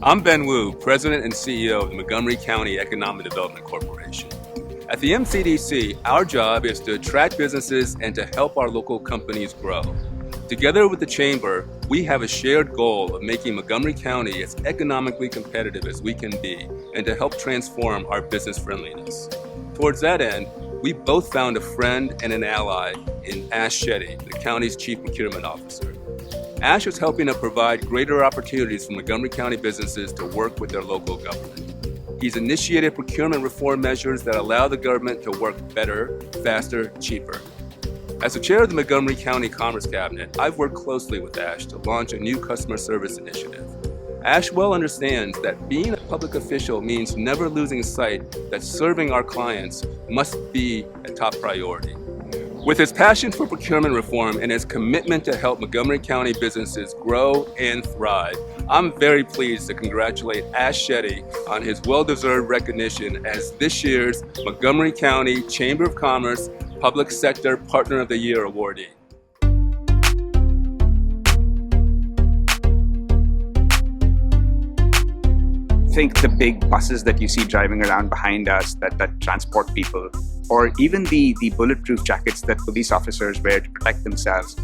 I'm Ben Wu, President and CEO of the Montgomery County Economic Development Corporation. At the MCCC, our job is to attract businesses and to help our local companies grow. Together with the Chamber, we have a shared goal of making Montgomery County as economically competitive as we can be and to help transform our business friendliness. Towards that end, we both found a friend and an ally in Ash Shetty, the county's Chief Procurement Officer. Ash is helping to provide greater opportunities for Montgomery County businesses to work with their local government. He's initiated procurement reform measures that allow the government to work better, faster, cheaper. As the chair of the Montgomery County Commerce Cabinet, I've worked closely with Ash to launch a new customer service initiative. Ash well understands that being a public official means never losing sight that serving our clients must be a top priority. With his passion for procurement reform and his commitment to help Montgomery County businesses grow and thrive, I'm very pleased to congratulate Ash Shetty on his well-deserved recognition as this year's Montgomery County Chamber of Commerce Public Sector Partner of the Year awardee. I think the big buses that you see driving around behind us that transport people, or even the bulletproof jackets that police officers wear to protect themselves,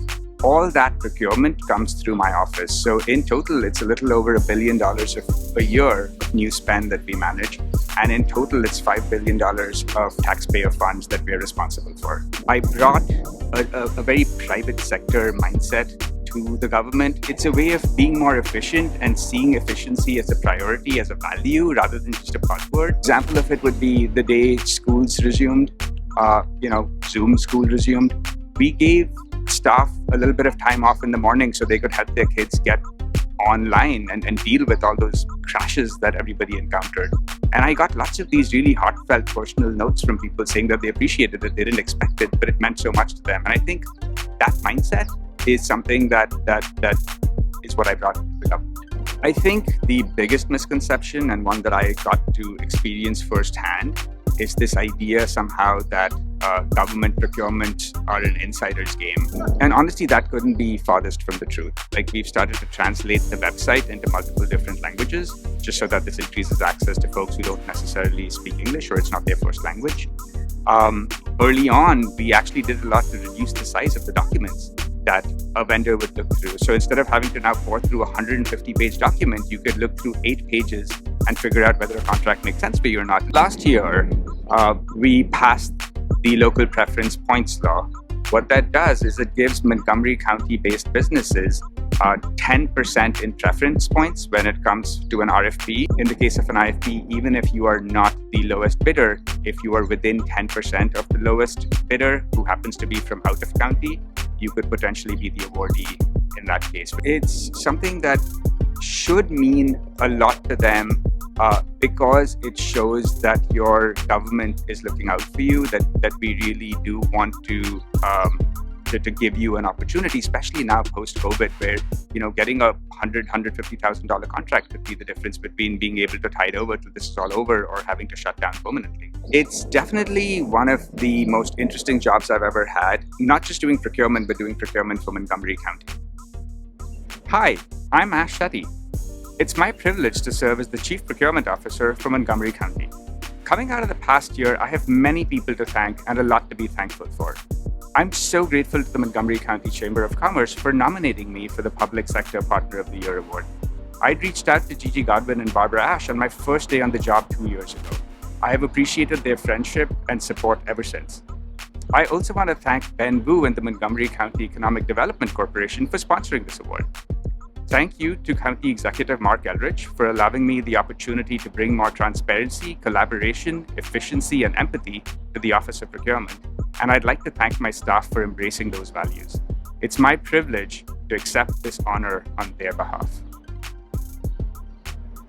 all that procurement comes through my office. So in total, it's a little over $1 billion a year of new spend that we manage. And in total, it's $5 billion of taxpayer funds that we're responsible for. I brought a very private sector mindset to the government. It's a way of being more efficient and seeing efficiency as a priority, as a value, rather than just a buzzword. Example of it would be the day schools resumed, Zoom school resumed. We gave staff a little bit of time off in the morning so they could help their kids get online and deal with all those crashes that everybody encountered. And I got lots of these really heartfelt personal notes from people saying that they appreciated it, they didn't expect it, but it meant so much to them. And I think that mindset is something that is what I brought to the government. I think the biggest misconception, and one that I got to experience firsthand, is this idea somehow that government procurement are an insider's game. And honestly, that couldn't be farthest from the truth. Like, we've started to translate the website into multiple different languages, just so that this increases access to folks who don't necessarily speak English or it's not their first language. Early on, we actually did a lot to reduce the size of the documents that a vendor would look through. So instead of having to now pour through a 150-page document, you could look through 8 pages and figure out whether a contract makes sense for you or not. Last year, we passed the local preference points law. What that does is it gives Montgomery County-based businesses 10% in preference points when it comes to an RFP. In the case of an IFP, even if you are not the lowest bidder, if you are within 10% of the lowest bidder who happens to be from out of county, you could potentially be the awardee in that case. It's something that should mean a lot to them because it shows that your government is looking out for you, that we really do want to give you an opportunity, especially now post-COVID, where getting a $150,000 contract could be the difference between being able to tide over till this is all over or having to shut down permanently. It's definitely one of the most interesting jobs I've ever had, not just doing procurement, but doing procurement for Montgomery County. Hi, I'm Ash Shetty. It's my privilege to serve as the Chief Procurement Officer for Montgomery County. Coming out of the past year, I have many people to thank and a lot to be thankful for. I'm so grateful to the Montgomery County Chamber of Commerce for nominating me for the Public Sector Partner of the Year award. I'd reached out to Gigi Godwin and Barbara Ash on my first day on the job 2 years ago. I have appreciated their friendship and support ever since. I also want to thank Ben Wu and the Montgomery County Economic Development Corporation for sponsoring this award. Thank you to County Executive Mark Eldridge for allowing me the opportunity to bring more transparency, collaboration, efficiency, and empathy to the Office of Procurement. And I'd like to thank my staff for embracing those values. It's my privilege to accept this honor on their behalf.